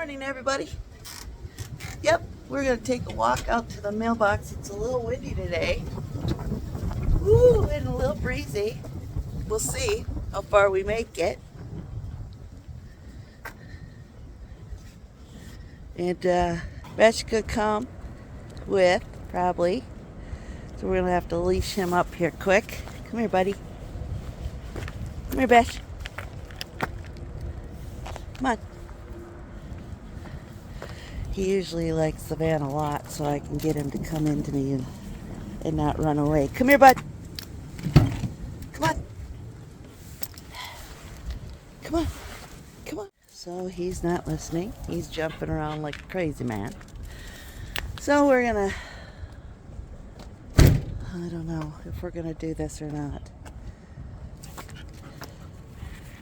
Morning, everybody. Yep, we're going to take a walk out to the mailbox. It's a little windy today. Woo, and a little breezy. We'll see how far we make it. And Besh could come with, probably. So we're going to have to leash him up here quick. Come here, buddy. Come here, Besh. Come on. He usually likes the van a lot, so I can get him to come into me and not run away. Come here, bud. Come on. Come on. Come on. So he's not listening. He's jumping around like a crazy man. So we're gonna, I don't know if we're gonna do this or not.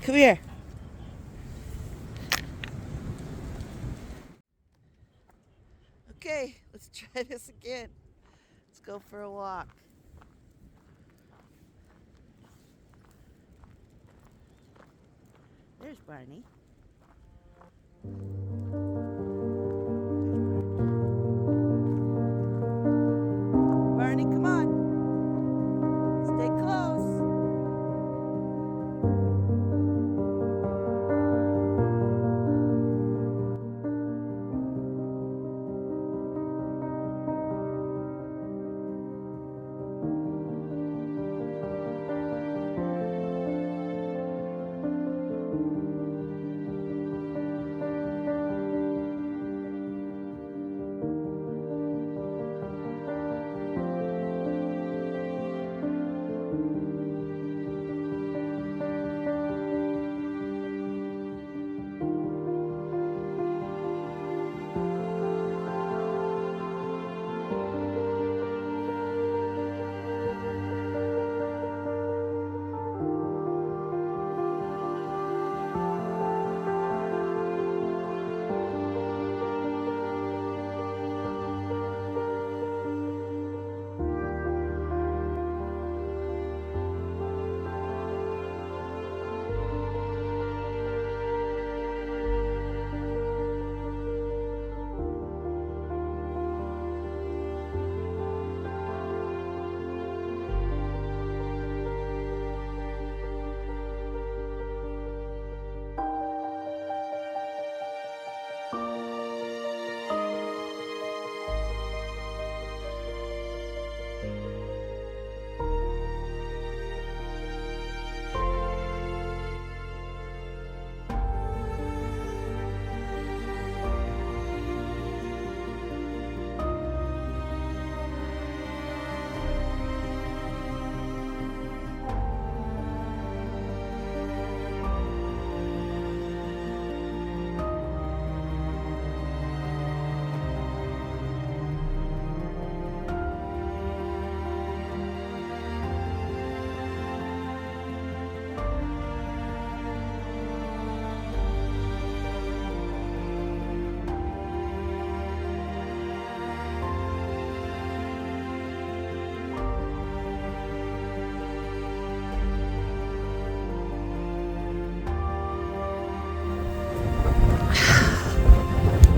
Come here. Okay, let's try this again. Let's go for a walk. There's Barney. Barney, come on. Stay close.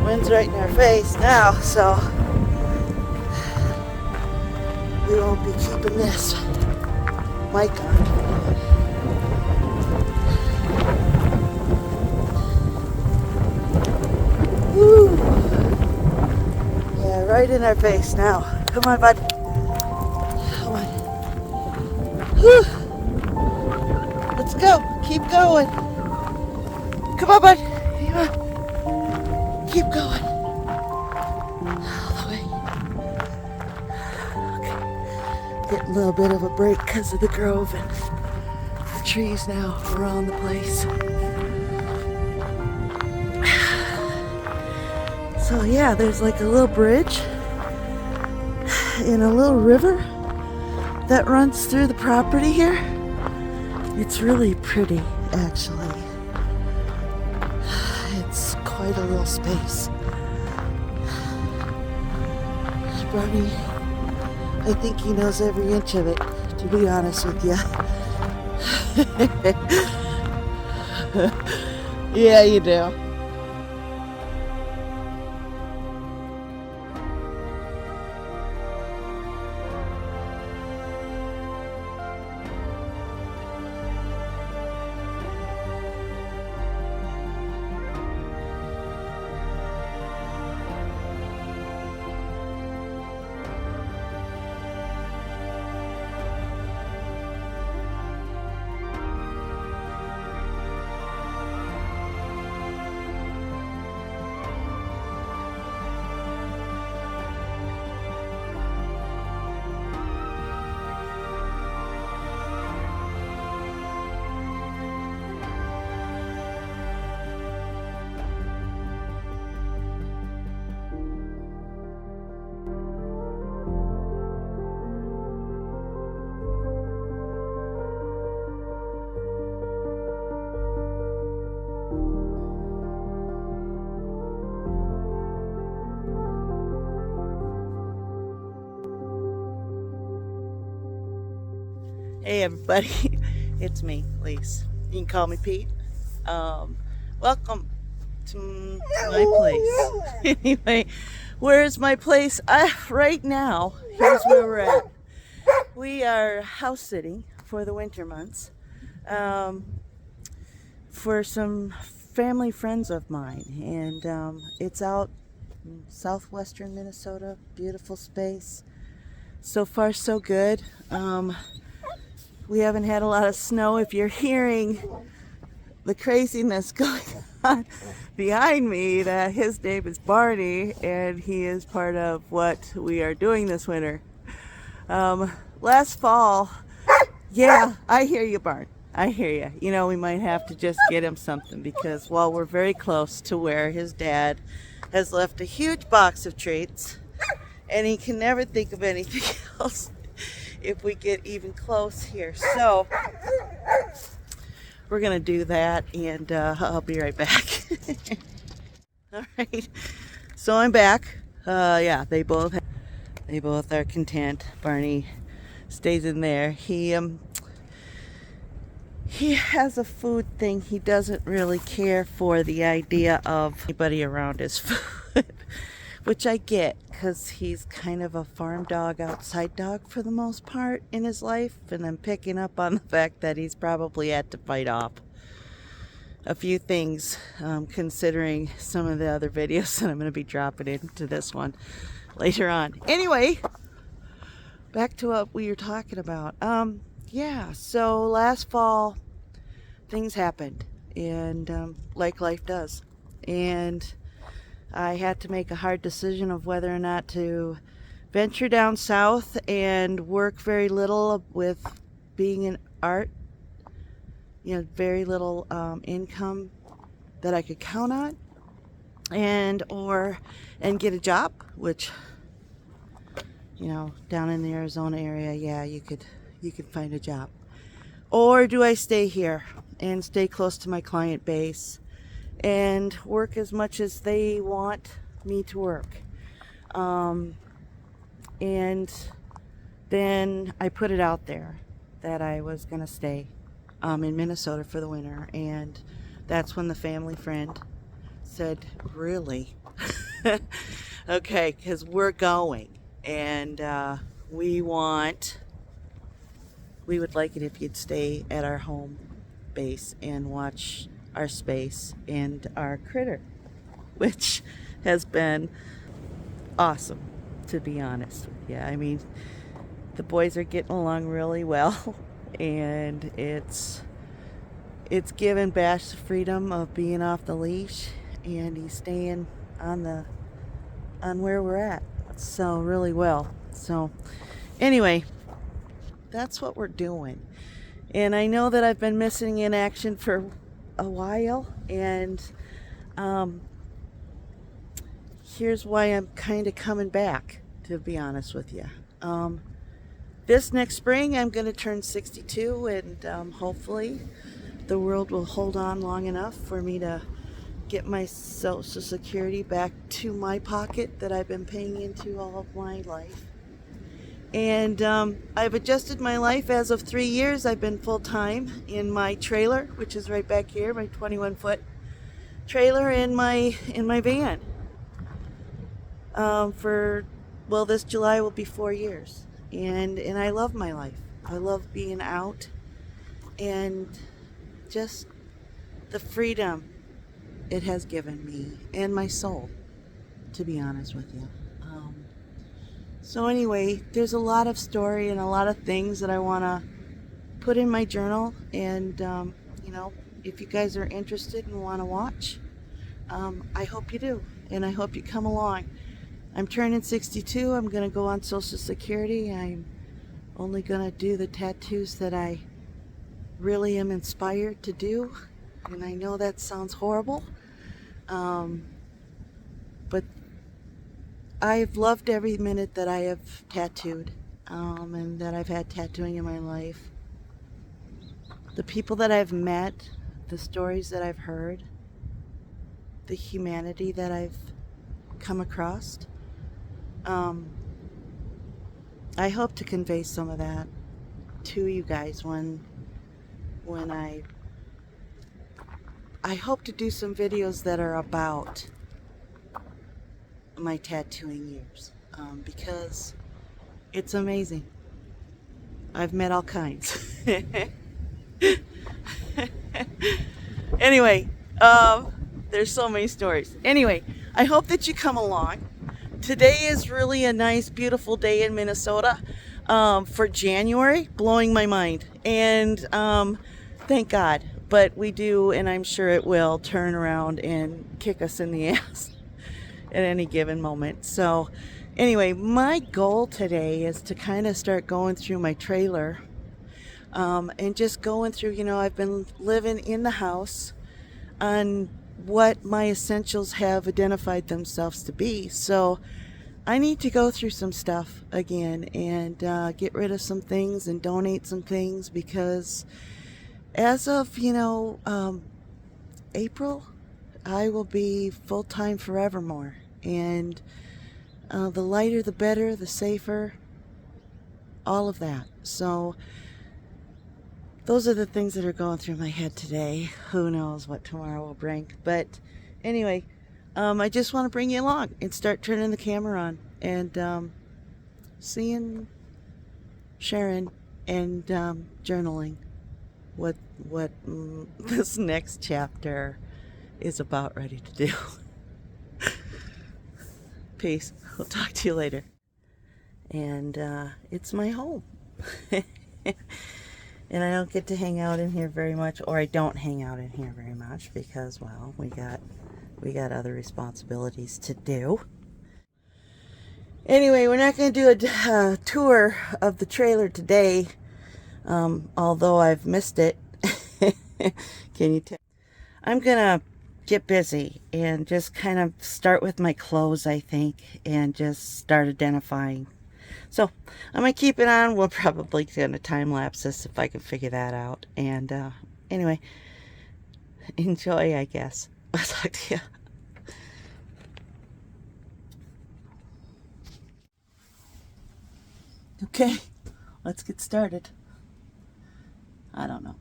Wind's right in our face now, so we won't be keeping this mic on. Woo! Yeah, right in our face now. Come on, bud. Come on. Whew. Let's go. Keep going. Come on, bud. Come on. Keep going. All the way. Okay. Getting a little bit of a break because of the grove and the trees now around the place. So yeah, there's like a little bridge in a little river that runs through the property here. It's really pretty, actually. It's quite a little space. Barney, I think he knows every inch of it, to be honest with you. Yeah, you do. Hey everybody, it's me, Lisa. You can call me Pete. Welcome to my place. Anyway, where's my place? Right now, here's where we're at. We are house sitting for the winter months for some family friends of mine, and it's out in southwestern Minnesota. Beautiful space. So far, so good. We haven't had a lot of snow. If you're hearing the craziness going on behind me, that his name is Barney, and he is part of what we are doing this winter. Last fall, yeah, I hear you, Barn. I hear you. You know, we might have to just get him something because, well, we're very close to where his dad has left a huge box of treats, and he can never think of anything else if we get even close here. So we're gonna do that, and I'll be right back. All right, so I'm back. Yeah, they both are content. Barney stays in there. He has a food thing. He doesn't really care for the idea of anybody around his food, which I get because he's kind of a farm dog, outside dog for the most part in his life, and I'm picking up on the fact that he's probably had to fight off a few things, considering some of the other videos that I'm going to be dropping into this one later on. Anyway, back to what we were talking about. Yeah, so last fall things happened, and like life does, and I had to make a hard decision of whether or not to venture down south and work very little with being in art, you know, very little income that I could count on, and get a job, which, you know, down in the Arizona area, yeah, you could find a job. Or do I stay here and stay close to my client base and work as much as they want me to work? And then I put it out there that I was going to stay in Minnesota for the winter, and that's when the family friend said, really? Okay, because we're going, and we would like it if you'd stay at our home base and watch our space and our critter, which has been awesome, to be honest with you. I mean, the boys are getting along really well, and it's given Bash the freedom of being off the leash, and he's staying on where we're at, so really well. So anyway, that's what we're doing. And I know that I've been missing in action for a while, and here's why I'm kind of coming back, to be honest with you. This next spring I'm going to turn 62, and hopefully the world will hold on long enough for me to get my Social Security back to my pocket that I've been paying into all of my life. And I've adjusted my life. As of 3 years, I've been full-time in my trailer, which is right back here, my 21-foot trailer, in my van. Well, this July will be 4 years. And I love my life. I love being out and just the freedom it has given me and my soul, to be honest with you. So anyway, there's a lot of story and a lot of things that I want to put in my journal, and you know, if you guys are interested and want to watch, I hope you do, and I hope you come along. I'm turning 62. I'm going to go on Social Security. I'm only going to do the tattoos that I really am inspired to do, and I know that sounds horrible, but I've loved every minute that I have tattooed, and that I've had tattooing in my life. The people that I've met, the stories that I've heard, the humanity that I've come across. I hope to convey some of that to you guys when I hope to do some videos that are about my tattooing years, because it's amazing. I've met all kinds. Anyway, there's so many stories. Anyway, I hope that you come along. Today is really a nice, beautiful day in Minnesota for January, blowing my mind. And thank God. But we do, and I'm sure it will, turn around and kick us in the ass at any given moment. So anyway, my goal today is to kind of start going through my trailer and just going through, I've been living in the house on what my essentials have identified themselves to be. So I need to go through some stuff again and get rid of some things and donate some things, because as of, April, I will be full-time forevermore. And the lighter, the better, the safer, all of that. So those are the things that are going through my head today. Who knows what tomorrow will bring. But anyway, I just want to bring you along and start turning the camera on and seeing, sharing, and journaling what this next chapter is about ready to do. Peace. We'll talk to you later. And it's my home. And I don't get to hang out in here very much, or I don't hang out in here very much because, well, we got other responsibilities to do. Anyway, we're not going to do a tour of the trailer today, although I've missed it. Can you tell? I'm going to get busy and just kind of start with my clothes, I think, and just start identifying. So I'm going to keep it on. We're probably going to time lapse this if I can figure that out. And anyway, enjoy, I guess. I'll talk to you. Okay, let's get started. I don't know.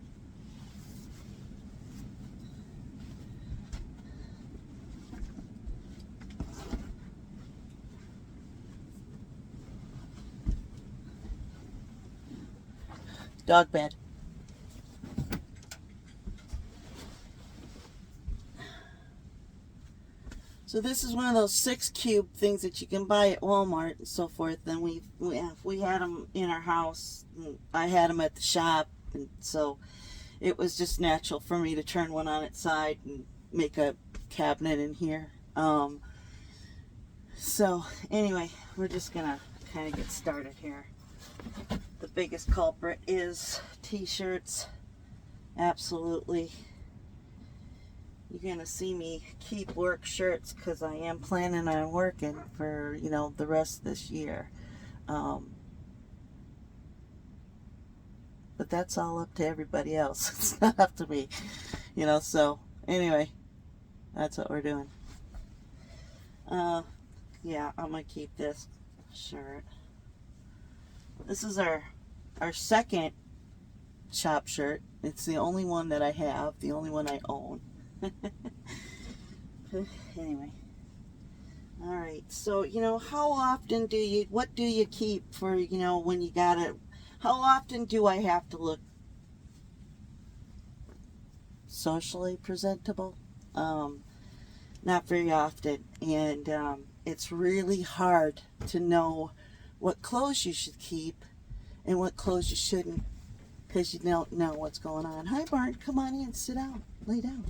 Dog bed. So this is one of those 6-cube things that you can buy at Walmart and so forth. And we had them in our house. I had them at the shop, and so it was just natural for me to turn one on its side and make a cabinet in here. So anyway, we're just gonna kind of get started here. The biggest culprit is t-shirts. Absolutely. You're gonna see me keep work shirts because I am planning on working for, the rest of this year. But that's all up to everybody else. It's not up to me. So anyway, that's what we're doing. Yeah, I'm gonna keep this shirt. This is our second shop shirt. It's the only one that I have, the only one I own. Anyway. Alright, so, how often what do you keep for, when you gotta, how often do I have to look socially presentable? Not very often. And it's really hard to know what clothes you should keep and what clothes you shouldn't, because you don't know what's going on. Hi, Bart. Come on in. Sit down. Lay down.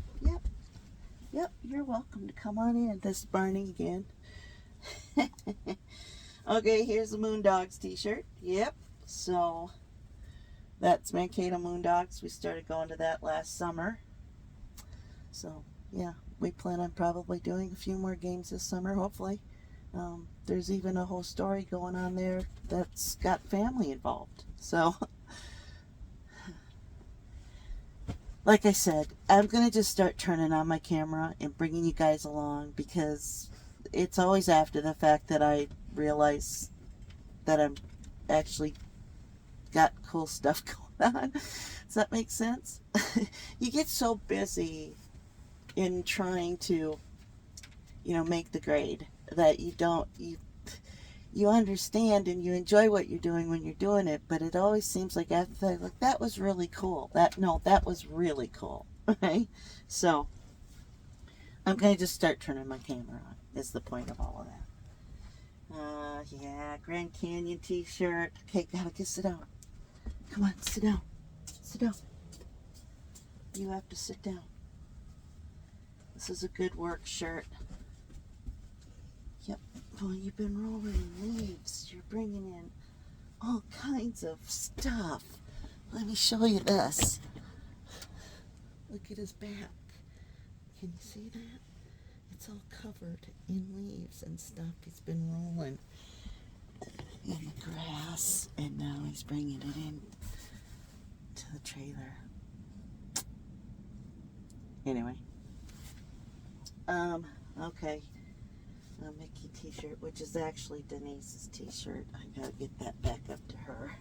Yep. You're welcome to come on in. This is Barney again. Okay, here's the Moondogs t-shirt. Yep. So that's Mankato Moondogs. We started going to that last summer. So yeah, we plan on probably doing a few more games this summer, hopefully. There's even a whole story going on there that's got family involved. So, like I said, I'm going to just start turning on my camera and bringing you guys along, because it's always after the fact that I realize that I'm actually got cool stuff going on. Does that make sense? You get so busy in trying to, make the grade that you understand and you enjoy what you're doing when you're doing it, but it always seems like after that was really cool. That was really cool. Okay? So I'm going to just start turning my camera on, is the point of all of that. Yeah, Grand Canyon t-shirt. Okay, gotta get sit down. Come on, sit down. Sit down. You have to sit down. This is a good work shirt. Yep. Well, you've been rolling in leaves. You're bringing in all kinds of stuff. Let me show you this. Look at his back. Can you see that? It's all covered in leaves and stuff. He's been rolling in the grass, and now he's bringing it in to the trailer. Anyway, okay, a Mickey t-shirt, which is actually Denise's t-shirt. I gotta get that back up to her.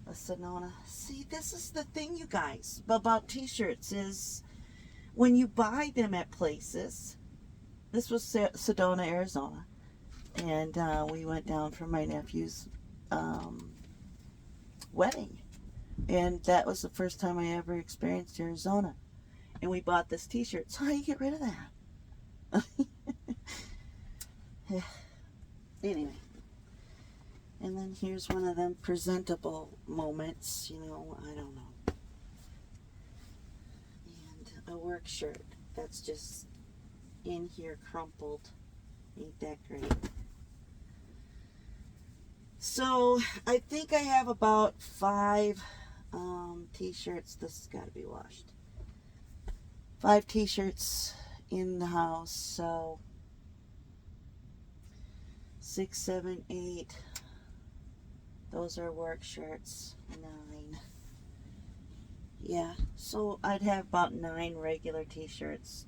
A Sonona. See, this is the thing, you guys, about t-shirts is when you buy them at places. This was Sedona, Arizona, and we went down for my nephew's wedding, and that was the first time I ever experienced Arizona, and we bought this t-shirt. So how do you get rid of that? Anyway, and then here's one of them presentable moments, I don't know, and a work shirt that's just in here crumpled. Ain't that great? So I think I have about 5 t-shirts. This has got to be washed. 5 t-shirts in the house. So 6, 7, 8. Those are work shirts. 9. Yeah, so I'd have about 9 regular t-shirts.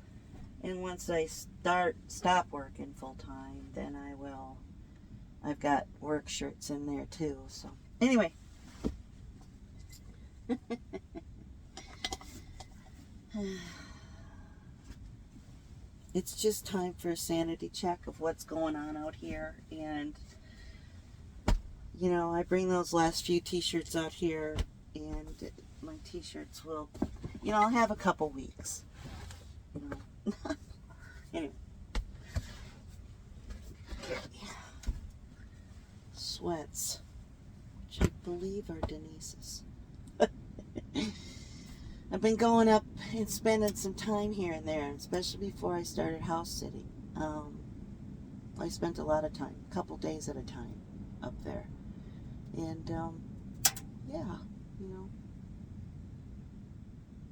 And once I stop working full time, then I will. I've got work shirts in there too. So anyway, it's just time for a sanity check of what's going on out here. And I bring those last few t-shirts out here, and my t-shirts will, I'll have a couple weeks. Anyway. Sweats, which I believe are Denise's. I've been going up and spending some time here and there, especially before I started house sitting. I spent a lot of time, a couple days at a time, up there. And, yeah,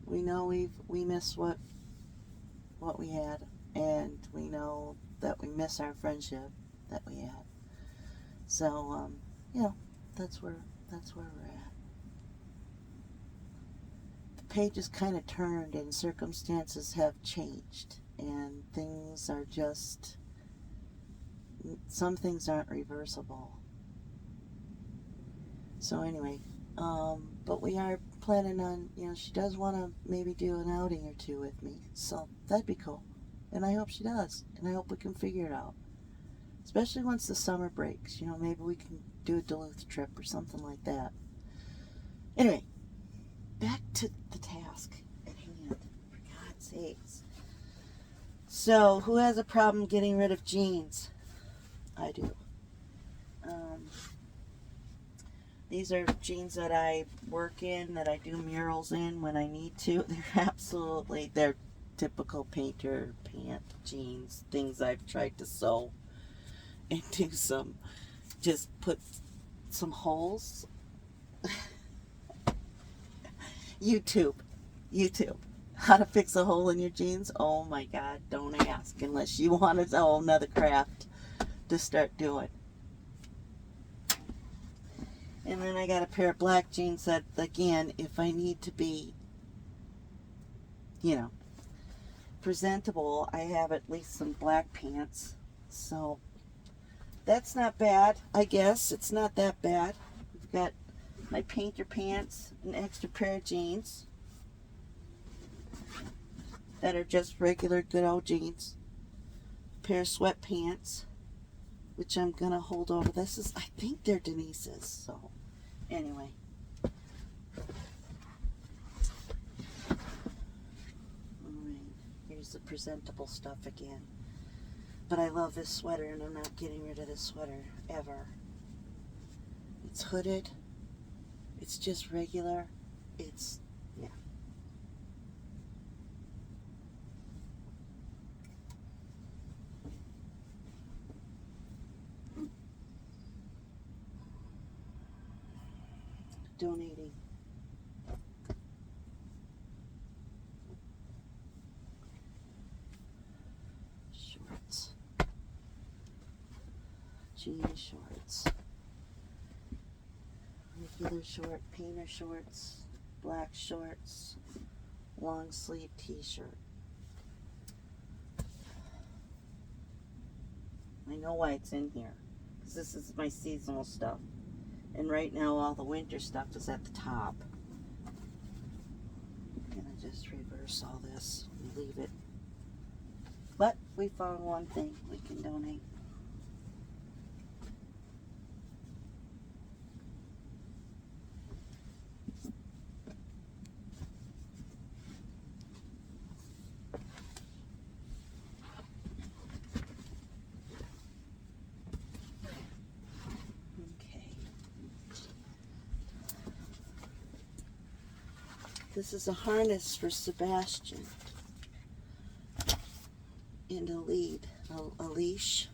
we know we miss what we had, and we know that we miss our friendship that we had. So, that's where we're at. The page has kind of turned, and circumstances have changed, and things are just, some things aren't reversible. So anyway, but we are planning on, she does want to maybe do an outing or 2 with me, so that'd be cool. And I hope she does, and I hope we can figure it out. Especially once the summer breaks, maybe we can do a Duluth trip or something like that. Anyway, back to the task at hand, for God's sakes. So, who has a problem getting rid of jeans? I do. These are jeans that I work in, that I do murals in when I need to. They're typical painter pant jeans, things I've tried to sew and do just put some holes. YouTube, how to fix a hole in your jeans. Oh my God, don't ask unless you want a whole nother craft to start doing. And then I got a pair of black jeans that, again, if I need to be, presentable, I have at least some black pants. So that's not bad, I guess. It's not that bad. We've got my painter pants, an extra pair of jeans that are just regular good old jeans, a pair of sweatpants, which I'm gonna hold over. This is, I think they're Denise's, so anyway. Alright, here's the presentable stuff again. But I love this sweater, and I'm not getting rid of this sweater ever. It's hooded. It's just regular. It's, yeah. Donating. Shorts. Jean shorts. Regular short, painter shorts, black shorts, long sleeve t-shirt. I know why it's in here, because this is my seasonal stuff. And right now all the winter stuff is at the top. I'm gonna just reverse all this and leave it. But we found one thing we can donate. This is a harness for Sebastian and a lead, a leash.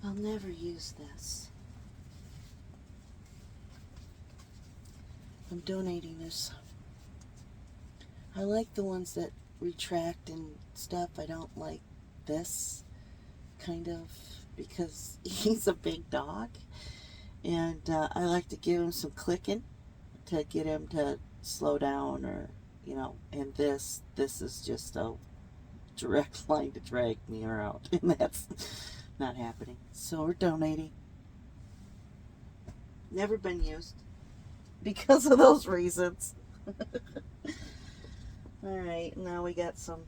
I'll never use this. I'm donating this. I like the ones that retract and stuff. I don't like this kind of, because he's a big dog, and I like to give him some clicking to get him to slow down, or you know. And this is just a direct line to drag me around, and that's not happening. So we're donating. Never been used because of those reasons. Alright, now we got some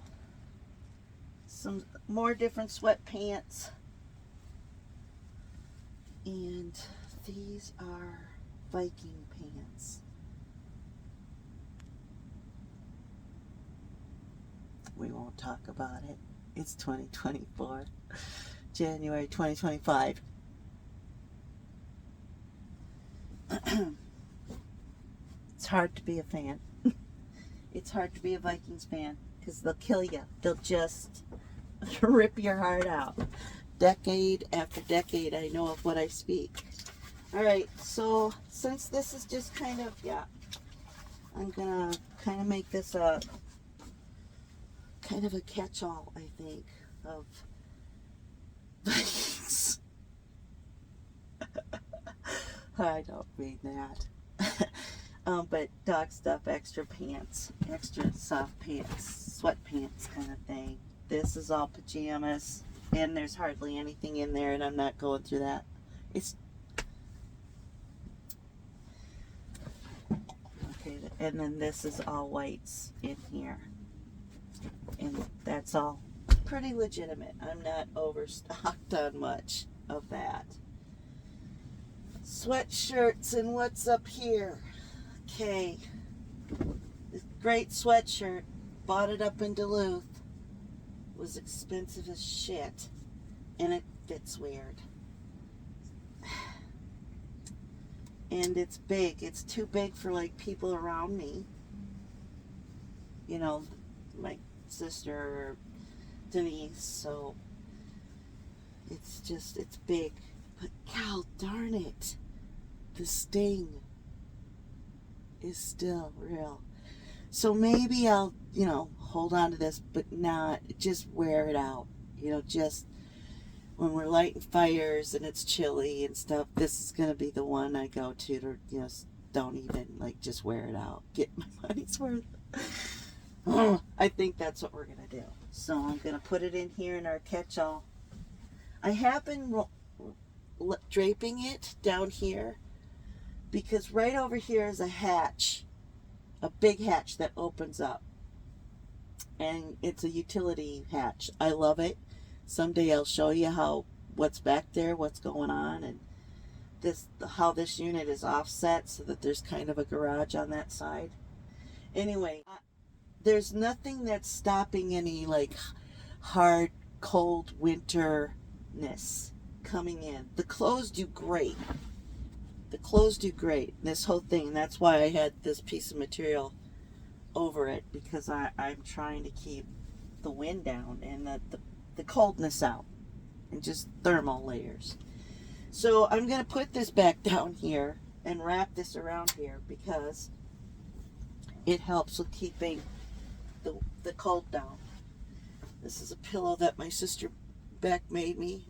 more different sweatpants. And these are Viking pants. We won't talk about it. It's 2024. January 2025. It's hard to be a fan. It's hard to be a Vikings fan because they'll kill you. They'll just rip your heart out. Decade after decade, I know of what I speak. Alright, so since this is just kind of, yeah, I'm gonna kind of make this a kind of a catch-all, I think, of Vikings. I don't mean that. But dog stuff, extra pants, extra soft pants, sweatpants kind of thing. This is all pajamas, and there's hardly anything in there, and I'm not going through that. It's okay, and then this is all whites in here, and that's all pretty legitimate. I'm not overstocked on much of that. Sweatshirts, and what's up here? Okay, this great sweatshirt, bought it up in Duluth, was expensive as shit, and it fits weird. And it's big. It's too big for like people around me. You know, my sister, Denise, so it's just, it's big. But God darn it, the sting is still real. So maybe I'll, you know, hold on to this, but not just wear it out. You know, just when we're lighting fires and it's chilly and stuff, this is going to be the one I go to, you know, don't even, like, just wear it out. Get my money's worth. I think that's what we're going to do. So I'm going to put it in here in our catch-all. I have been draping it down here because right over here is a hatch, a big hatch that opens up. And it's a utility hatch. I love it. Someday I'll show you what's back there, what's going on, and how this unit is offset so that there's kind of a garage on that side. Anyway, there's nothing that's stopping any like hard, cold winterness coming in. The clothes do great. The clothes do great. This whole thing, that's why I had this piece of material over it, because I'm trying to keep the wind down and the coldness out, and just thermal layers. So I'm going to put this back down here and wrap this around here because it helps with keeping the cold down. This is a pillow that my sister Beck made me.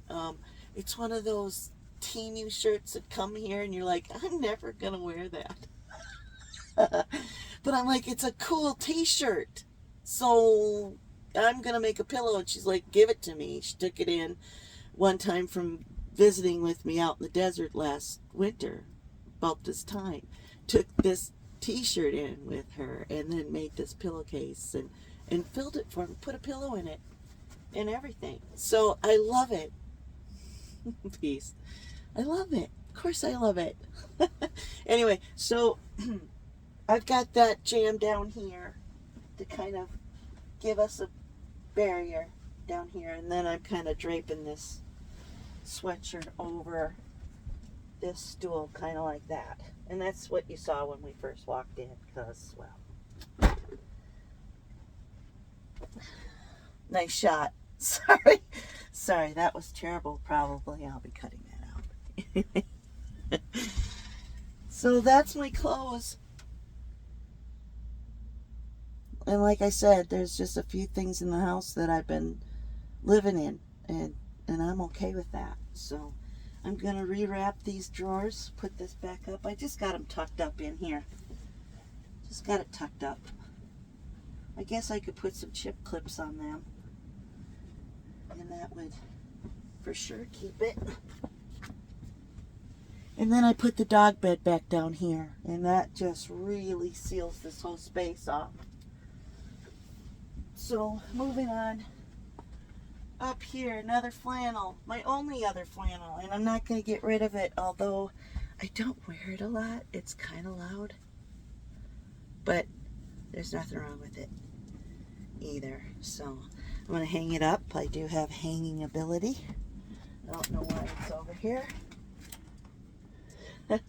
It's one of those teeny shirts that come here and you're like, I'm never going to wear that. But I'm like, it's a cool t-shirt. So I'm going to make a pillow. And she's like, give it to me. She took it in one time from visiting with me out in the desert last winter, about this time. Took this t-shirt in with her and then made this pillowcase and filled it for me, put a pillow in it and everything. So I love it. Peace. I love it. Of course I love it. Anyway, so I've got that jam down here to kind of give us a barrier down here, and then I'm kind of draping this sweatshirt over this stool kind of like that. And that's what you saw when we first walked in, because, well, nice shot. Sorry, that was terrible. Probably I'll be cutting that out. So that's my clothes. And like I said, there's just a few things in the house that I've been living in, and I'm okay with that. So I'm going to rewrap these drawers, put this back up. I just got them tucked up in here. Just got it tucked up. I guess I could put some chip clips on them, and that would for sure keep it. And then I put the dog bed back down here, and that just really seals this whole space off. So moving on, up here, another flannel, my only other flannel, and I'm not going to get rid of it, although I don't wear it a lot. It's kind of loud, but there's nothing wrong with it either. So I'm going to hang it up. I do have hanging ability. I don't know why it's over here. Alright,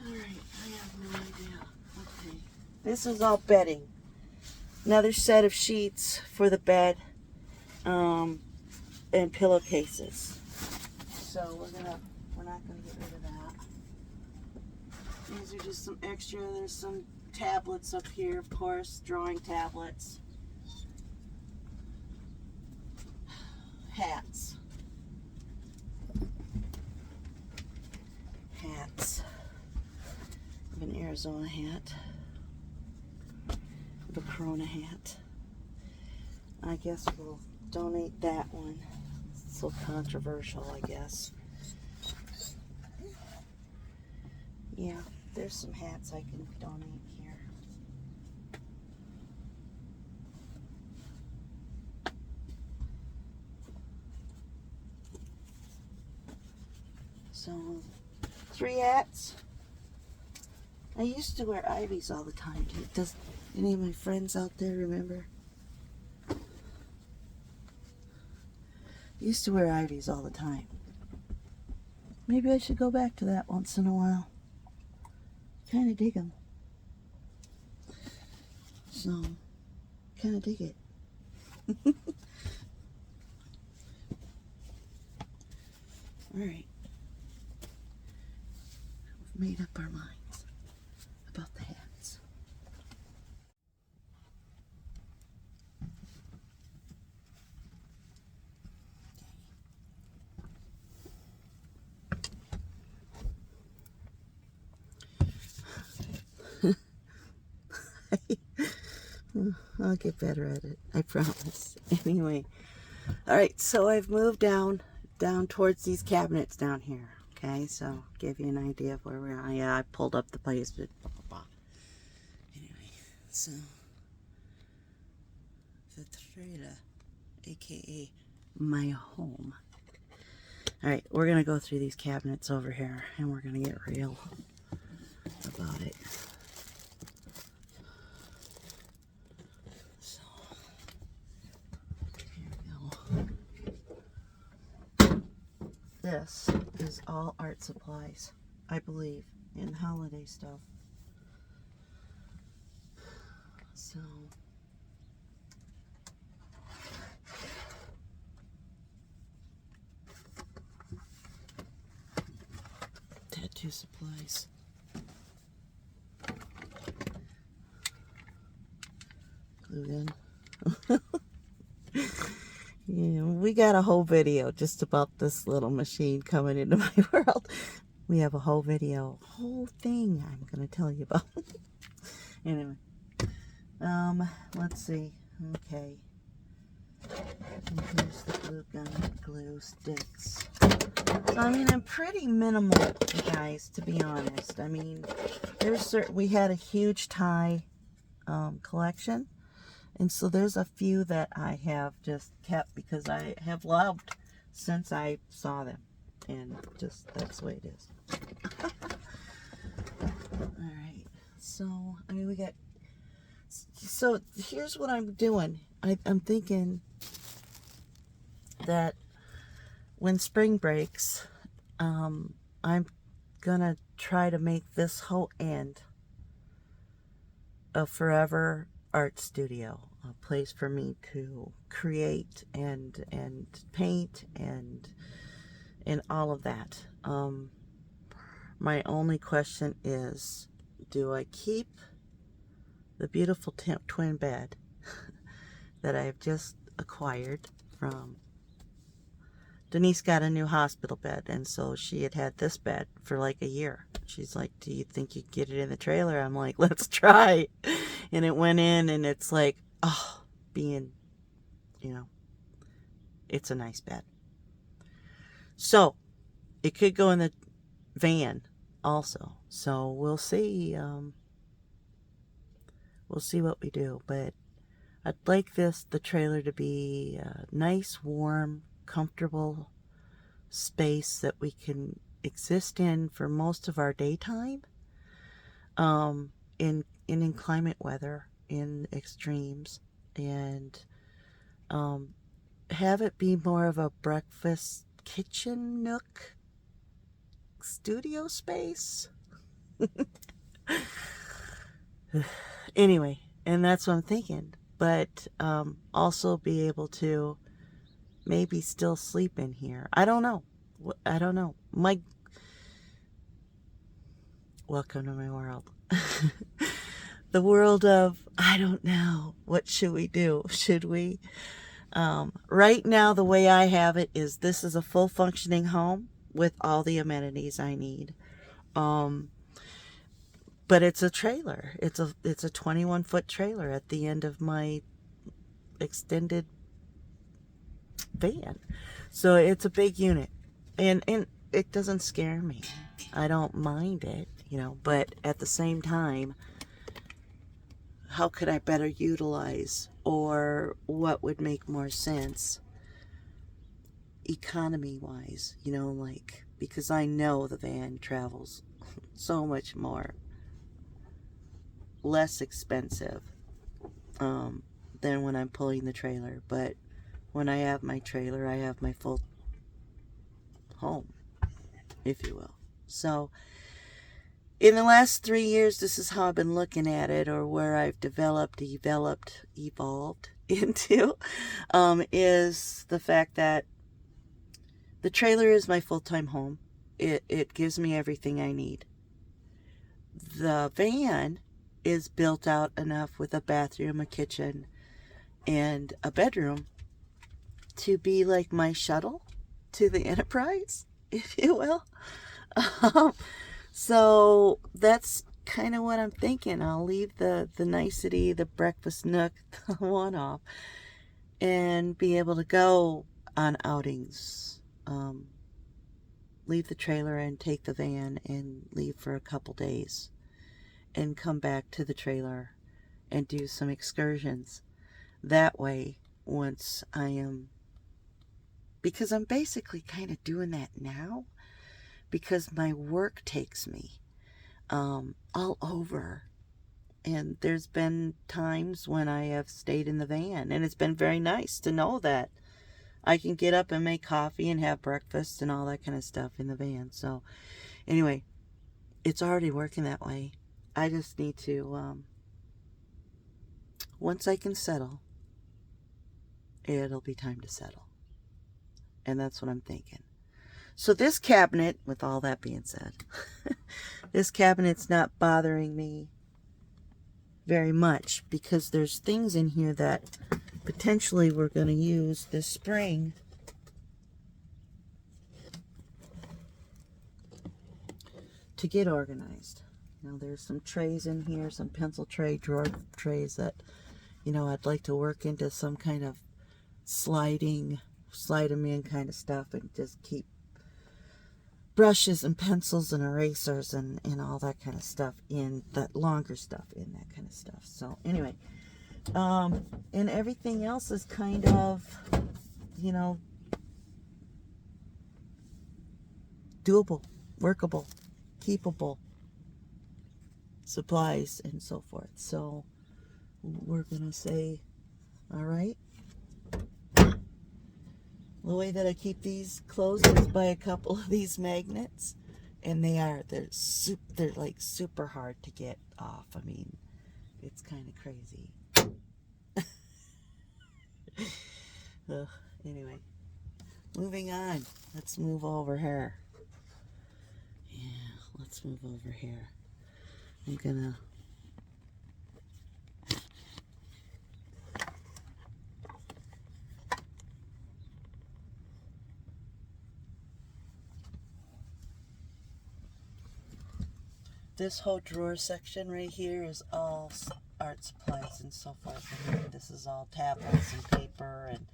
I have no idea. Okay, this is all bedding. Another set of sheets for the bed, and pillowcases. So we're not gonna get rid of that. These are just some extra. There's some tablets up here, of course, drawing tablets. Hats. Hats. I have an Arizona hat. I have a Corona hat. I guess we'll donate that one. It's so controversial, I guess. Yeah, there's some hats I can donate here. So, 3 hats. I used to wear Ivies all the time. Does any of my friends out there remember? I used to wear Ivies all the time. Maybe I should go back to that once in a while. Kind of dig them. So, kind of dig it. Alright. We've made up our minds about the hats. I'll get better at it, I promise. Anyway, all right, so I've moved down towards these cabinets down here. Okay, so give you an idea of where we are. Yeah, I pulled up the place, but blah, blah, blah. Anyway, so the trailer, aka my home. All right, we're gonna go through these cabinets over here, and we're gonna get real about it. So here we go. This is all art supplies, I believe, and holiday stuff. So tattoo supplies. Glue gun. Yeah, we got a whole video just about this little machine coming into my world. We have a whole video, whole thing I'm gonna tell you about. Anyway, let's see. Okay, and here's the glue gun, glue sticks. So I mean, I'm pretty minimal, you guys, to be honest. I mean, we had a huge tie collection. And so there's a few that I have just kept because I have loved since I saw them. And just, that's the way it is. Alright, so, I mean, so here's what I'm doing. I'm thinking that when spring breaks, I'm gonna try to make this whole end a forever art studio, a place for me to create and paint and all of that. My only question is, do I keep the beautiful twin bed that I've just acquired from Denise? Got a new hospital bed, and so she had this bed for like a year. She's like, do you think you can get it in the trailer? I'm like, let's try. And it went in, and it's like, oh, being, you know, it's a nice bed. So it could go in the van also. So we'll see. We'll see what we do. But I'd like the trailer to be a nice, warm, comfortable space that we can exist in for most of our daytime, in inclement weather, in extremes, and have it be more of a breakfast kitchen nook studio space. Anyway, and that's what I'm thinking. But also be able to maybe still sleep in here. I don't know. Welcome to my world. The world of, I don't know. What should we do? Should we? Right now, the way I have it is this is a full functioning home with all the amenities I need. But it's a trailer. It's a 21-foot trailer at the end of my extended van. So it's a big unit. And it doesn't scare me. I don't mind it, but at the same time, how could I better utilize, or what would make more sense economy-wise, because I know the van travels so much more less expensive than when I'm pulling the trailer. But when I have my trailer, I have my full home, if you will. So in the last 3 years, this is how I've been looking at it, or where I've evolved into, is the fact that the trailer is my full-time home. It gives me everything I need. The van is built out enough with a bathroom, a kitchen, and a bedroom to be like my shuttle to the Enterprise, if you will. So that's kind of what I'm thinking. I'll leave the nicety, the breakfast nook, the one off, and be able to go on outings. Leave the trailer and take the van and leave for a couple days and come back to the trailer and do some excursions. That way, once I am, because I'm basically kind of doing that now because my work takes me all over. And there's been times when I have stayed in the van, and it's been very nice to know that I can get up and make coffee and have breakfast and all that kind of stuff in the van. So anyway, it's already working that way. I just need to, once I can settle, it'll be time to settle. And that's what I'm thinking. So this cabinet, with all that being said, this cabinet's not bothering me very much because there's things in here that potentially we're going to use this spring to get organized. You know, there's some trays in here, some pencil tray, drawer trays that, you know, I'd like to work into some kind of slide them in kind of stuff, and just keep brushes and pencils and erasers and all that kind of stuff in, that longer stuff in that kind of stuff. So anyway, and everything else is kind of, you know, doable, workable, keepable supplies and so forth. So we're gonna say, all right, the way that I keep these closed is by a couple of these magnets, and they're like super hard to get off. I mean, it's kind of crazy. Anyway, moving on. Let's move over here. Yeah, let's move over here. I'm gonna this whole drawer section right here is all art supplies and so forth. And this is all tablets and paper, and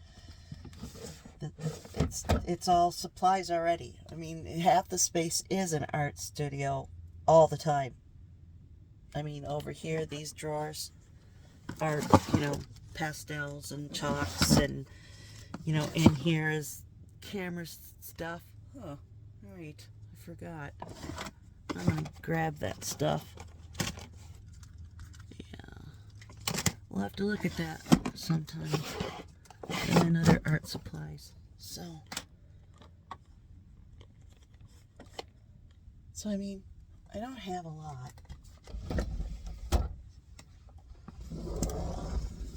it's all supplies already. I mean, half the space is an art studio all the time. I mean, over here, these drawers are, you know, pastels and chalks, and, you know, in here is camera stuff. Oh, right, I forgot. I'm gonna grab that stuff. Yeah, we'll have to look at that sometime. And then other art supplies. So I mean, I don't have a lot.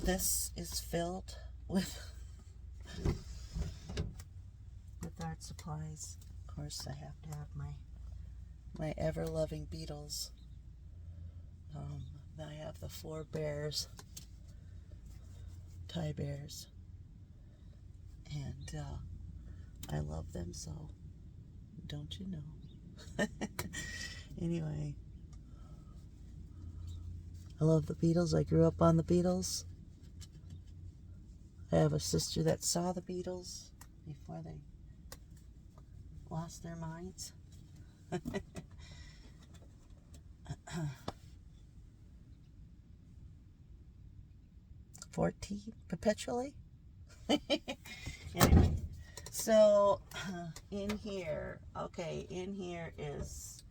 This is filled with art supplies. Of course, I have to have my ever-loving beetles. I have the 4 bears, Thai bears, and I love them so, don't you know? Anyway, I love the Beatles. I grew up on the Beatles. I have a sister that saw the Beatles before they lost their minds. 14 perpetually. Anyway, so in here is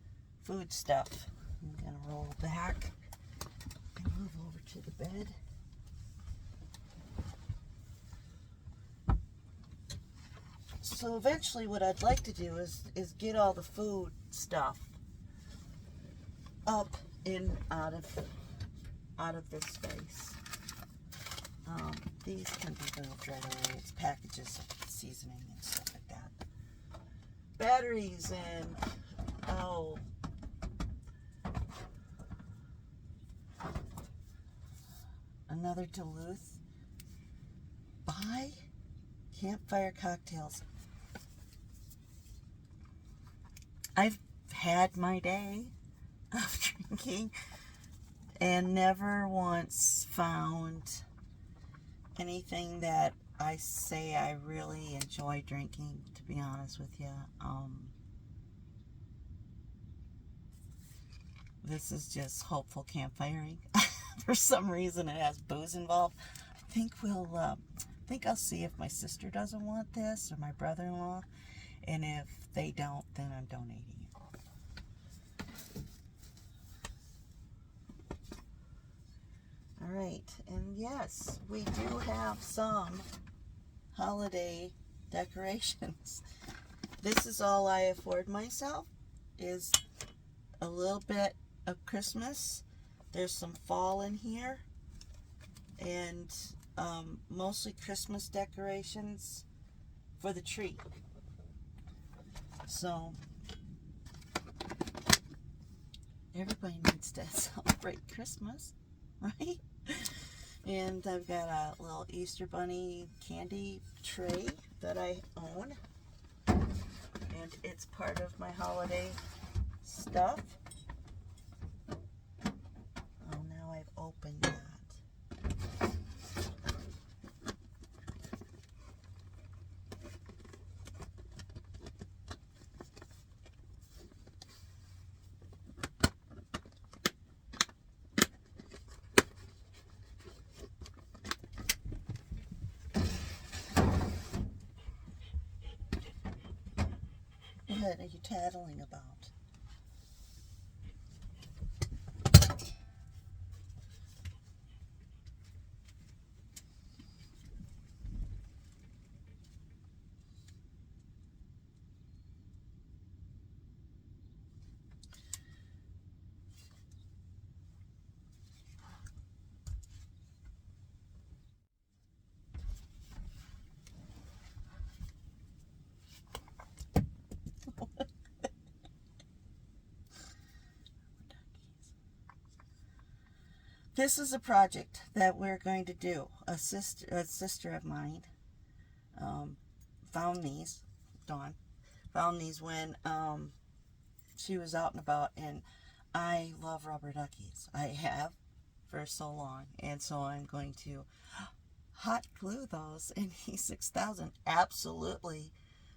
food stuff. I'm gonna roll back and move over to the bed. So eventually what I'd like to do is get all the food stuff up and out of this space. These can be moved right away. It's packages of seasoning and stuff like that. Batteries and another Duluth. Buy campfire cocktails. I've had my day of drinking, and never once found anything that I say I really enjoy drinking, to be honest with you. This is just hopeful campfiring. For some reason, it has booze involved. I think I'll see if my sister doesn't want this, or my brother-in-law, and if they don't, then I'm donating it. All right, and yes, we do have some holiday decorations. This is all I afford myself, is a little bit of Christmas. There's some fall in here, and mostly Christmas decorations for the tree. So everybody needs to celebrate Christmas, right? And I've got a little Easter Bunny candy tray that I own, and it's part of my holiday stuff. Oh, now I've opened that. What are you tattling about? This is a project that we're going to do. A sister of mine found these. Dawn found these when she was out and about, and I love rubber duckies. I have for so long, and so I'm going to hot glue those in E6000 absolutely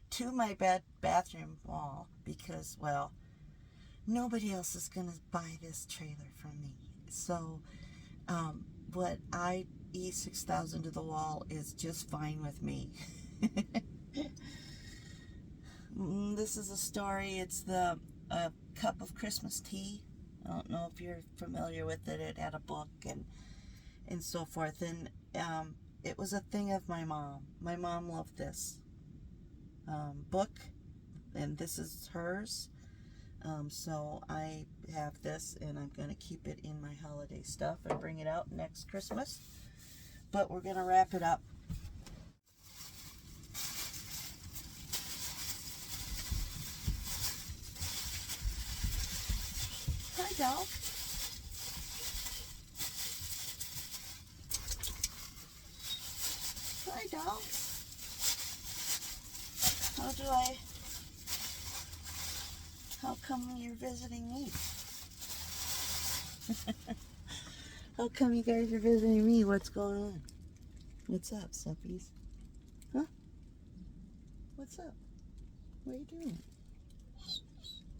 to my bathroom wall, because, well, nobody else is going to buy this trailer from me. So what I E6000 to the wall is just fine with me. This is a story. It's the cup of Christmas tea. I don't know if you're familiar with it. It had a book and so forth. And it was a thing of my mom. My mom loved this book, and this is hers. So I have this, and I'm going to keep it in my holiday stuff and bring it out next Christmas. But we're going to wrap it up. Hi, doll. Hi, doll. How come you're visiting me? How come you guys are visiting me? What's going on? What's up, suppies? Huh? What's up? What are you doing?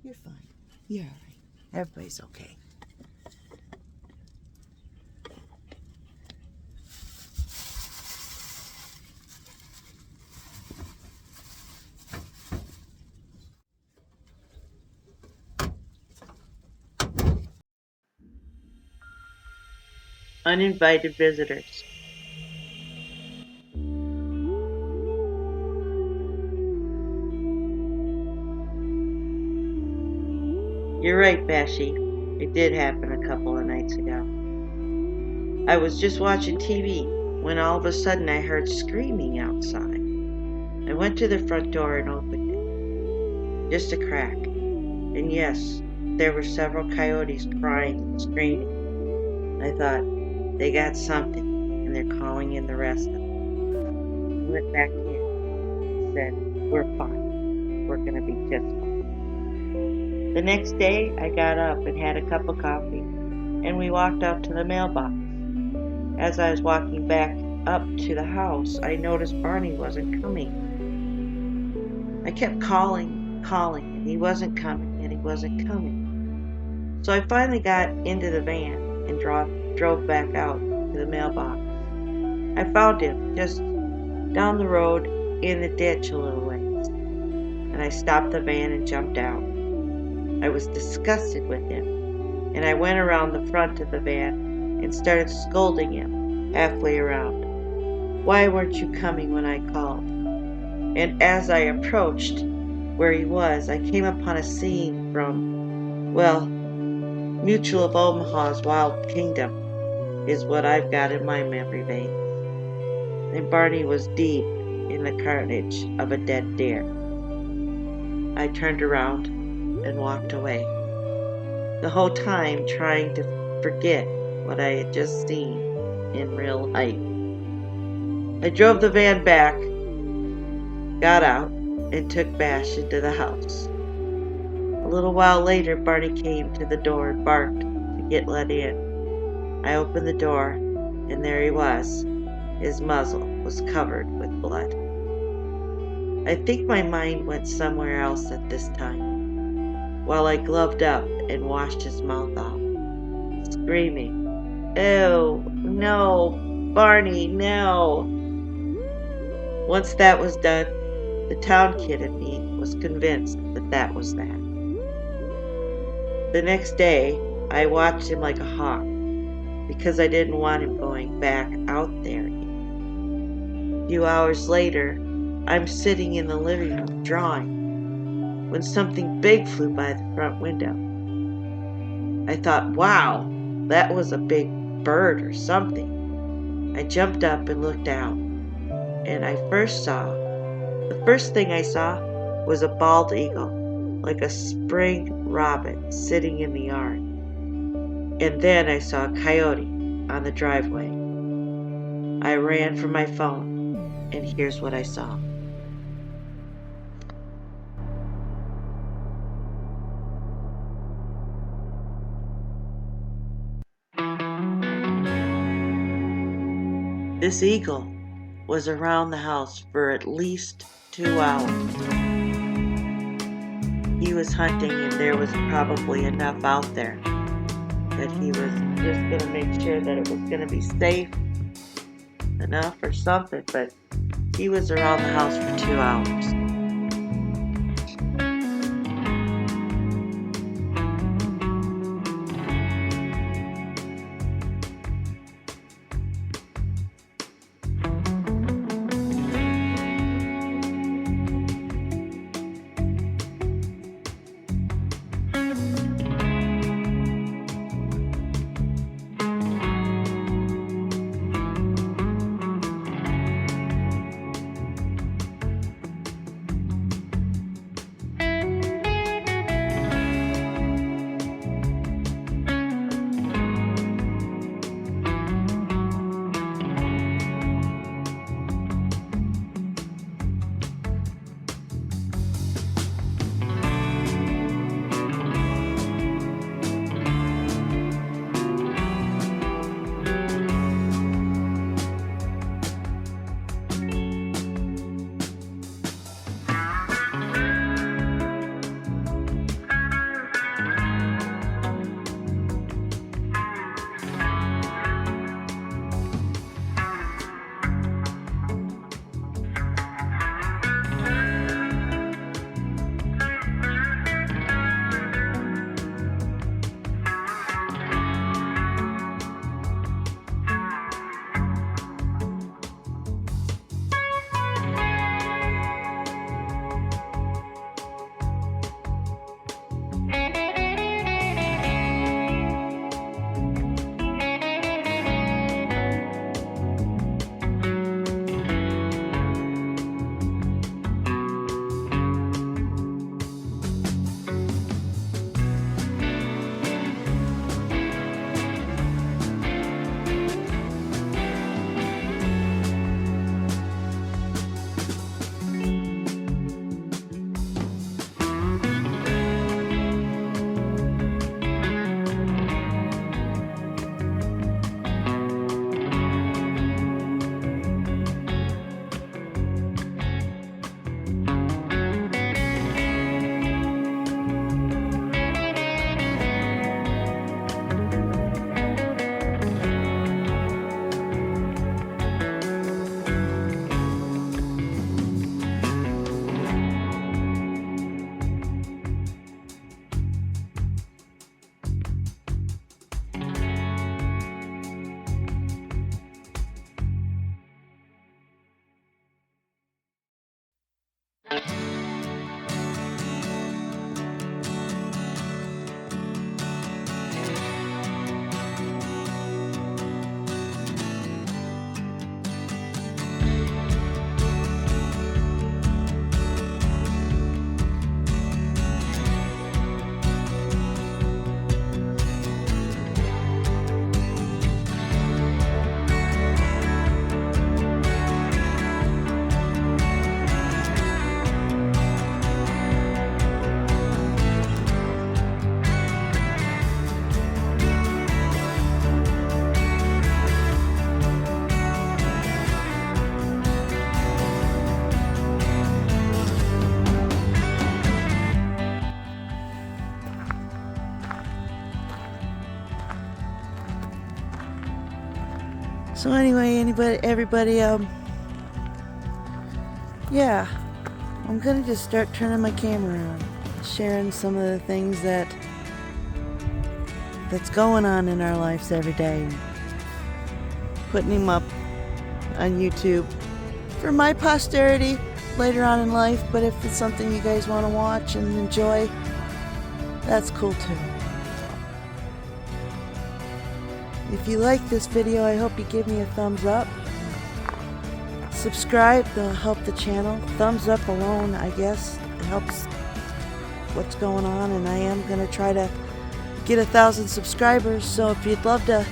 You're fine. You're alright. Everybody's okay. Uninvited visitors. You're right, Bashi. It did happen a couple of nights ago. I was just watching TV when all of a sudden I heard screaming outside. I went to the front door and opened it. Just a crack. And yes, there were several coyotes crying and screaming. I thought, they got something, and they're calling in the rest of them. I went back in and said, we're fine. We're going to be just fine. The next day, I got up and had a cup of coffee, and we walked out to the mailbox. As I was walking back up to the house, I noticed Barney wasn't coming. I kept calling, and he wasn't coming, and he wasn't coming. So I finally got into the van and drove back out to the mailbox. I found him just down the road in the ditch a little ways, and I stopped the van and jumped out. I was disgusted with him, and I went around the front of the van and started scolding him halfway around. Why weren't you coming when I called? And as I approached where he was, I came upon a scene from, well, Mutual of Omaha's Wild Kingdom is what I've got in my memory veins. And Barney was deep in the carnage of a dead deer. I turned around and walked away, the whole time trying to forget what I had just seen in real life. I drove the van back, got out, and took Bash into the house. A little while later, Barney came to the door and barked to get let in. I opened the door, and there he was. His muzzle was covered with blood. I think my mind went somewhere else at this time, while I gloved up and washed his mouth off, screaming, "Ew, no, Barney, no." Once that was done, the town kid in me was convinced that that was that. The next day, I watched him like a hawk, because I didn't want him going back out there again. A few hours later, I'm sitting in the living room drawing, when something big flew by the front window. I thought, wow, that was a big bird or something. I jumped up and looked out, and the first thing I saw was a bald eagle, like a spring robin sitting in the yard. And then I saw a coyote on the driveway. I ran for my phone, and here's what I saw. This eagle was around the house for at least 2 hours. He was hunting, and there was probably enough out there that he was just going to make sure that it was going to be safe enough or something, but he was around the house for 2 hours. So anyway, everybody, yeah, I'm gonna just start turning my camera on, sharing some of the things that's going on in our lives every day, putting them up on YouTube for my posterity later on in life. But if it's something you guys want to watch and enjoy, that's cool too. If you like this video, I hope you give me a thumbs up. Subscribe, that'll help the channel. Thumbs up alone, I guess, it helps what's going on, and I am going to try to get 1,000 subscribers. So if you'd love to,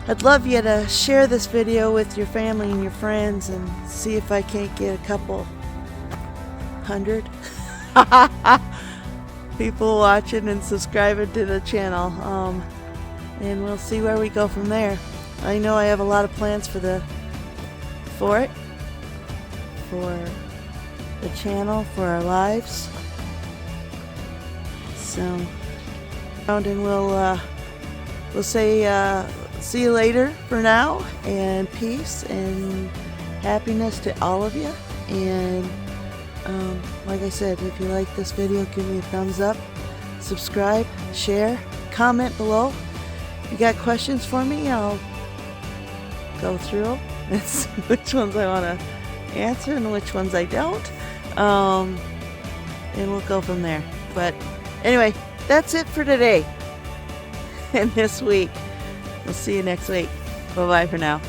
I'd love you to share this video with your family and your friends and see if I can't get a couple hundred people watching and subscribing to the channel. And we'll see where we go from there. I know I have a lot of plans for the channel, for our lives. So, and we'll say see you later for now, and peace and happiness to all of you. And like I said, if you like this video, give me a thumbs up, subscribe, share, comment below. If you got questions for me, I'll go through them and see which ones I want to answer and which ones I don't. And we'll go from there. But anyway, that's it for today and this week. We'll see you next week. Bye-bye for now.